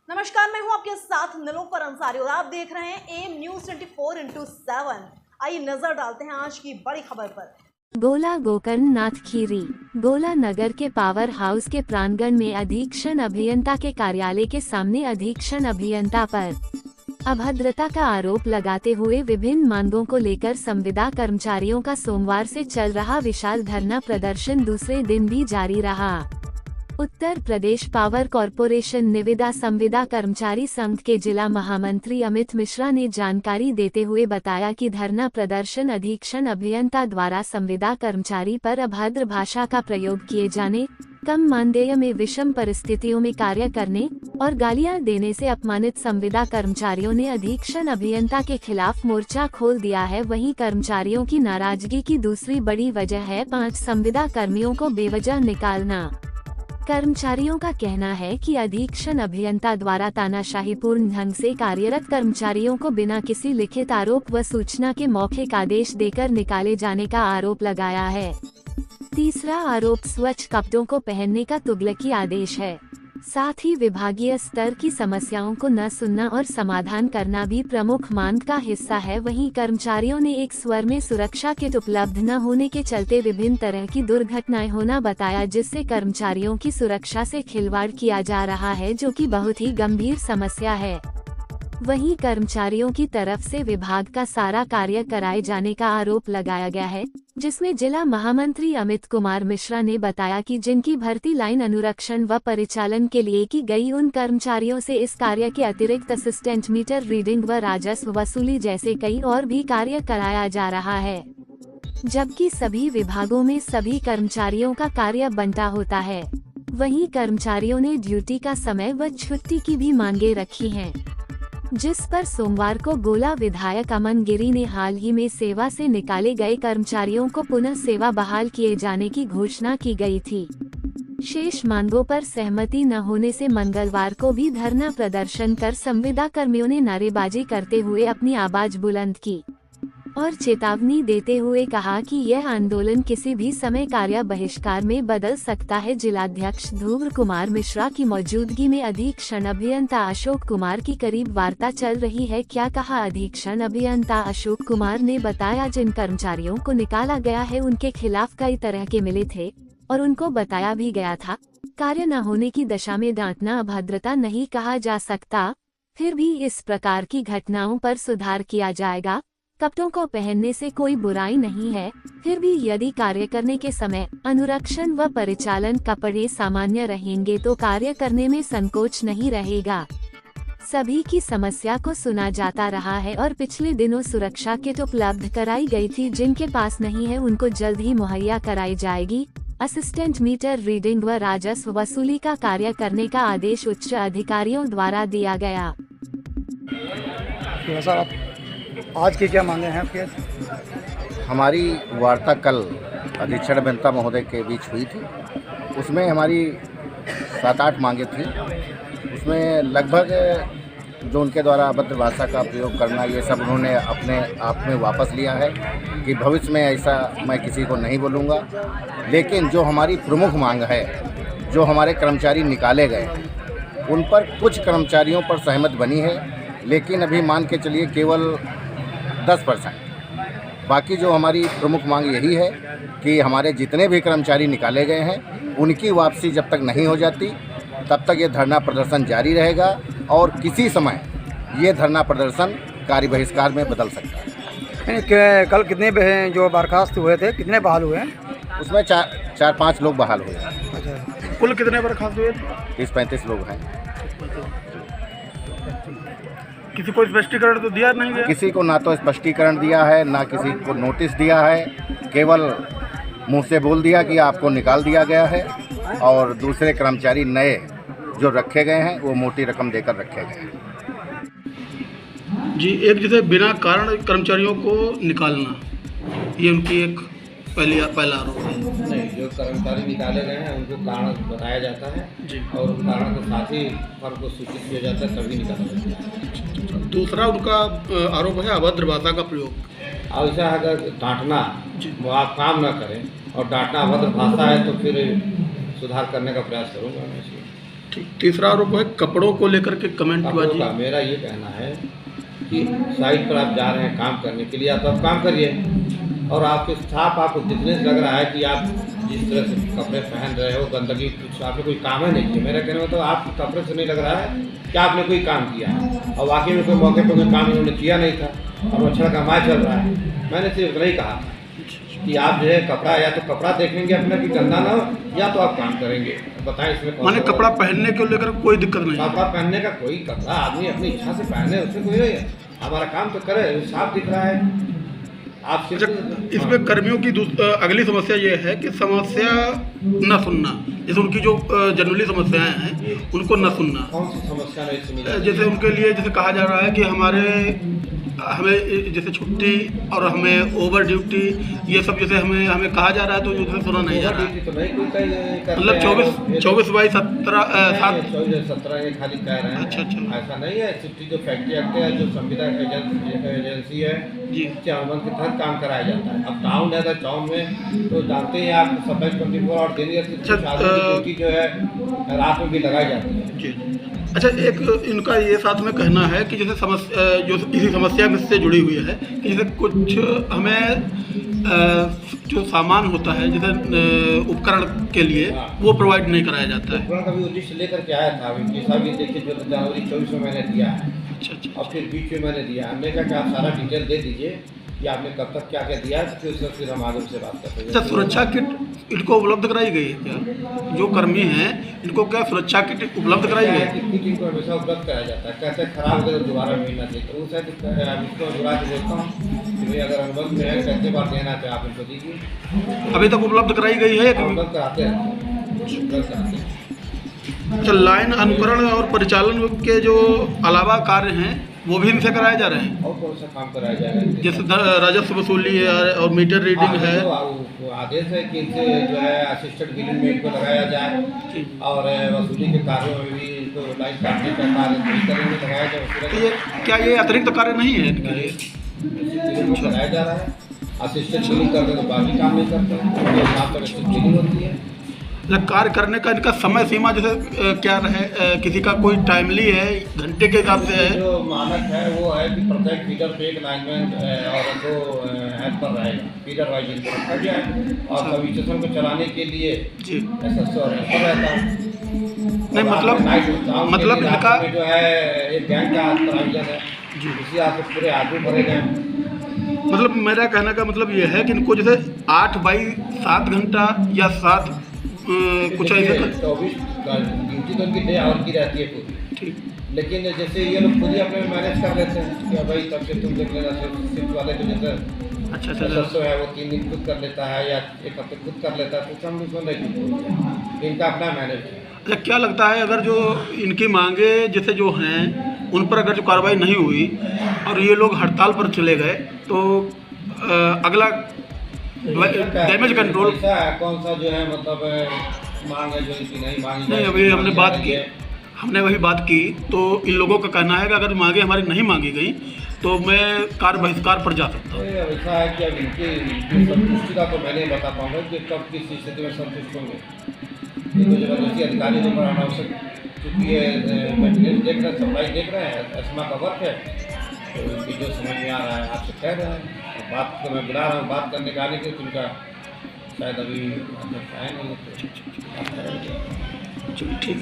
नमस्कार, मैं हूं आपके साथ नीलोफर अंसारी और आप देख रहे हैं एम न्यूज 24/7। आइए नजर डालते हैं आज की बड़ी खबर पर। गोला गोकर्ण नाथ खीरी। गोला नगर के पावर हाउस के प्रांगण में अधीक्षण अभियंता के कार्यालय के सामने अधीक्षण अभियंता पर अभद्रता का आरोप लगाते हुए विभिन्न मांगों को लेकर संविदा कर्मचारियों का सोमवार से चल रहा विशाल धरना प्रदर्शन दूसरे दिन भी जारी रहा। उत्तर प्रदेश पावर कॉरपोरेशन निविदा संविदा कर्मचारी संघ के जिला महामंत्री अमित मिश्रा ने जानकारी देते हुए बताया कि धरना प्रदर्शन अधीक्षण अभियंता द्वारा संविदा कर्मचारी पर अभद्र भाषा का प्रयोग किए जाने, कम मानदेय में विषम परिस्थितियों में कार्य करने और गालियां देने से अपमानित संविदा कर्मचारियों ने अधीक्षण अभियंता के खिलाफ मोर्चा खोल दिया है। वहीं कर्मचारियों की नाराजगी की दूसरी बड़ी वजह है 5 संविदा कर्मियों को बेवजह निकालना। कर्मचारियों का कहना है कि अधीक्षण अभियंता द्वारा तानाशाहीपूर्ण ढंग से कार्यरत कर्मचारियों को बिना किसी लिखित आरोप व सूचना के मौखिक आदेश देकर निकाले जाने का आरोप लगाया है। तीसरा आरोप स्वच्छ कपड़ों को पहनने का तुगलकी आदेश है। साथ ही विभागीय स्तर की समस्याओं को न सुनना और समाधान करना भी प्रमुख मांग का हिस्सा है। वहीं कर्मचारियों ने एक स्वर में सुरक्षा किट उपलब्ध न होने के चलते विभिन्न तरह की दुर्घटनाएं होना बताया, जिससे कर्मचारियों की सुरक्षा से खिलवाड़ किया जा रहा है, जो कि बहुत ही गंभीर समस्या है। वहीं कर्मचारियों की तरफ से विभाग का सारा कार्य कराए जाने का आरोप लगाया गया है, जिसमें जिला महामंत्री अमित कुमार मिश्रा ने बताया कि जिनकी भर्ती लाइन अनुरक्षण व परिचालन के लिए की गई, उन कर्मचारियों से इस कार्य के अतिरिक्त असिस्टेंट मीटर रीडिंग व राजस्व वसूली जैसे कई और भी कार्य कराया जा रहा है, जबकि सभी विभागों में सभी कर्मचारियों का कार्य बंटा होता है। वहीं कर्मचारियों ने ड्यूटी का समय व छुट्टी की भी मांगे रखी हैं, जिस पर सोमवार को गोला विधायक अमन गिरी ने हाल ही में सेवा से निकाले गए कर्मचारियों को पुनः सेवा बहाल किए जाने की घोषणा की गई थी। शेष मांगों पर सहमति न होने से मंगलवार को भी धरना प्रदर्शन कर संविदा कर्मियों ने नारेबाजी करते हुए अपनी आवाज बुलंद की और चेतावनी देते हुए कहा कि यह आंदोलन किसी भी समय कार्य बहिष्कार में बदल सकता है। जिलाध्यक्ष ध्रुव कुमार मिश्रा की मौजूदगी में अधीक्षण अभियंता अशोक कुमार की करीब वार्ता चल रही है। क्या कहा अधीक्षण अभियंता अशोक कुमार ने बताया, जिन कर्मचारियों को निकाला गया है उनके खिलाफ कई तरह के मिले थे और उनको बताया भी गया था, कार्य न होने की दशा में डांटना अभद्रता नहीं कहा जा सकता। फिर भी इस प्रकार की घटनाओं पर सुधार किया जाएगा। कपड़ों को पहनने से कोई बुराई नहीं है, फिर भी यदि कार्य करने के समय अनुरक्षण व परिचालन कपड़े सामान्य रहेंगे तो कार्य करने में संकोच नहीं रहेगा। सभी की समस्या को सुना जाता रहा है और पिछले दिनों सुरक्षा किट उपलब्ध कराई गई थी, जिनके पास नहीं है उनको जल्द ही मुहैया कराई जाएगी। असिस्टेंट मीटर रीडिंग व राजस्व वसूली का कार्य करने का आदेश उच्च अधिकारियों द्वारा दिया गया। आज की क्या मांगे हैं आपके? हमारी वार्ता कल अधीक्षण अभियंता महोदय के बीच हुई थी। उसमें हमारी 7-8 मांगे थी। उसमें लगभग जो उनके द्वारा अभद्र भाषा का प्रयोग करना, ये सब उन्होंने अपने आप में वापस लिया है कि भविष्य में ऐसा मैं किसी को नहीं बोलूँगा। लेकिन जो हमारी प्रमुख मांग है, जो हमारे कर्मचारी निकाले गए हैं, उन पर कुछ कर्मचारियों पर सहमत बनी है, लेकिन अभी मान के चलिए केवल 10%। बाकी जो हमारी प्रमुख मांग यही है कि हमारे जितने भी कर्मचारी निकाले गए हैं उनकी वापसी जब तक नहीं हो जाती तब तक ये धरना प्रदर्शन जारी रहेगा और किसी समय ये धरना प्रदर्शन कार्य बहिष्कार में बदल सकता है। कल कितने जो बर्खास्त हुए थे, कितने बहाल हुए हैं? उसमें 4-5 लोग बहाल हुए हैं। अच्छा, कुल कितने बर्खास्त हुए? 30-35 लोग हैं। किसी को स्पष्टीकरण तो दिया नहीं गया? किसी को ना तो स्पष्टीकरण दिया है, ना किसी को नोटिस दिया है। केवल मुंह से बोल दिया कि आपको निकाल दिया गया है और दूसरे कर्मचारी नए जो रखे गए हैं वो मोटी रकम देकर रखे गए हैं। जी, एक जैसे बिना कारण कर्मचारियों को निकालना, ये उनकी एक पहला आरोप है। नहीं, जो कर्मचारी निकाले गए हैं उनको कारण बताया जाता है जी, और कारण के साथ ही फर्म को सूचित किया जाता है, तभी निकाला जाता है। दूसरा उनका आरोप है अभद्र भाषा का प्रयोग। और ऐसा अगर डांटना, वो आप काम ना करें और डांटना अभद्र भाषा है तो फिर सुधार करने का प्रयास करूँगा मैं इसमें। ठीक। तीसरा आरोप है कपड़ों को लेकर के कपड़ों कमेंटबाजी। का मेरा ये कहना है कि साइट पर आप जा रहे हैं काम करने के लिए, आप काम करिए, और आपके साफ आपको दिखने से लग रहा है कि आप जिस तरह से कपड़े पहन रहे हो, गंदगी कुछ आपने कोई काम है नहीं किया। मेरा कहने में तो आपके कपड़े से नहीं लग रहा है कि आपने कोई काम किया है, और वाकई में कोई मौके पर कोई काम इन्होंने किया नहीं था और अच्छा कमाई चल रहा है। मैंने सिर्फ इतना ही कहा कि आप जो है कपड़ा, या तो कपड़ा देखेंगे अपना कि गंदा ना हो, या तो आप काम करेंगे। बताएं इसमें माने कपड़ा पहनने को लेकर कोई दिक्कत नहीं है। कपड़ा पहनने का कोई, कपड़ा आदमी अपनी इच्छा से पहने, उससे कोई नहीं है। हमारा काम तो करे, साफ दिख रहा है। आप अच्छा, इसमें कर्मियों की अगली समस्या ये है कि समस्या न सुनना, जैसे उनकी जो जनरली समस्याएं हैं उनको न सुनना। कौन सी समस्या नहीं सुनी जाती? जैसे उनके लिए जैसे कहा जा रहा है कि हमें जैसे छुट्टी और हमें ओवर ड्यूटी, ये सब जैसे हमें कहा जा रहा है, तो जैसे सुना नहीं जा रहा है। तो नहीं कोई मतलब 24/17 ये खाली कह रहे हैं। अच्छा। ऐसा नहीं है। छुट्टी जो फैक्ट्री एक्ट है, जो संविदा एजेंसी है जी, के अनुबंध के तहत काम कराया जाता है। अब टाउन है, तो टाउन में तो जानते हैं आप 27-24 और दिन ड्यूटी जो है रात में भी लगाई जाती है। जी। अच्छा, एक इनका ये साथ में कहना है कि जैसे समस्या जो इसी समस्या में से जुड़ी हुई है कि जैसे कुछ हमें जो सामान होता है जैसे उपकरण के लिए, वो प्रोवाइड नहीं कराया जाता है। उपकरण का भी उद्देश्य लेकर के आया था। अभी जैसा भी देखिए, जो जनवरी 24 में मैंने दिया है, अच्छा। और फिर बीच में मैंने दिया। हमने कहा कि आप सारा डिटेल दे दीजिए कि आपने कब तक क्या क्या दिया है, फिर हम आगे से बात करते हैं। अच्छा, सुरक्षा किट इनको उपलब्ध कराई गई है क्या? जो कर्मी हैं इनको क्या सुरक्षा किट उपलब्ध कराई गई है? किट इनको हमेशा उपलब्ध कराया जाता है। कहते हैं खराब हो गया तो दोबारा मिलना चाहिए, तो शायद इसको बुला के बोलता हूँ कि भाई अगर अनुबंध में है, कहते बार देना तो आप इनको दीजिए। अभी तक उपलब्ध कराई गई है? उपलब्ध कराते हैं। अच्छा, लाइन अनुकरण और परिचालन के जो अलावा कार्य हैं वो भी इनसे कराए जा रहे हैं। और कौन सा काम कराया जाएगा? जैसे राजस्व वसूली है और मीटर रीडिंग है। तो आदेश है कि इनसे जो है असिस्टेंट बिलिंग में इनको लगाया जाए, और वसूली के कार्यों में भी इनको लाइन काटने का कार्य करेंगे, लगाया जाए। तो ये क्या ये अतिरिक्त कार्य नहीं है इनके लिए? लगाया जा रहा है। असिस्टेंट बिलिंग करते तो बाकी काम नहीं करते, यहाँ पर असिस्टेंट बिलिंग होती है। कार्य करने का इनका समय सीमा जैसे क्या रहे, किसी का कोई टाइमली है, घंटे के हिसाब से है? जो मानक है वो है कि प्रत्येक फीडर पे एक लाइनमैन और 2 हेल्पर रहेगा। फीडर वाइज इनको रखा गया है, और सभी स्टेशन को चलाने के लिए जी। SSO और हेल्पर रहता है। नहीं, मतलब इनका जो है एक गैंग का प्रोविजन है जी। इसी आप पूरे आदमी भरे गए। मतलब मेरा कहने का मतलब ये है कि इनको जैसे 8/7 घंटा या 7 कुछ ऐसे 24 ड्यूटी तो उनकी डे आवर की रहती है पूरी। ठीक। लेकिन जैसे ये लोग खुद ही अपने मैनेज कर लेते हैं कि भाई तब से तुम देख लेना, शिफ्ट वाले जो जैसे अच्छा। SSO है वो 3 दिन खुद कर लेता है या 1 हफ्ते खुद कर लेता है, तो हम उसको नहीं, इनका अपना मैनेज है। अच्छा, क्या लगता है अगर जो इनकी मांगे जैसे जो हैं उन पर अगर जो कार्रवाई नहीं हुई और ये लोग हड़ताल पर चले गए, तो अगला डैमेज कंट्रोल कौन सा जो है मतलब मांग है जो इनकी नहीं मांगी? नहीं, अभी हमने वही बात की, तो इन लोगों का कहना है कि अगर मांगे हमारी नहीं मांगी गई तो मैं कार्य बहिष्कार पर जा सकता हूँ। ऐसा है कि अब इनकी संतुष्टि का तो मैं नहीं बता पाऊँगा कि कब किस स्थिति में संतुष्ट होंगे। ये तो जबरदस्ती अधिकारी जो पर अनावश्यक, क्योंकि ये मेंटेनेंस देख रहे हैं, सप्लाई देख रहे हैं, एस्मा का वर्क है, तो इनकी जो समझ में आ रहा है आपसे कह रहे हैं। बात तो मैं बुला रहा हूँ, बात करने का आने के उनका शायद अभी आए नहीं। चलिए, ठीक है।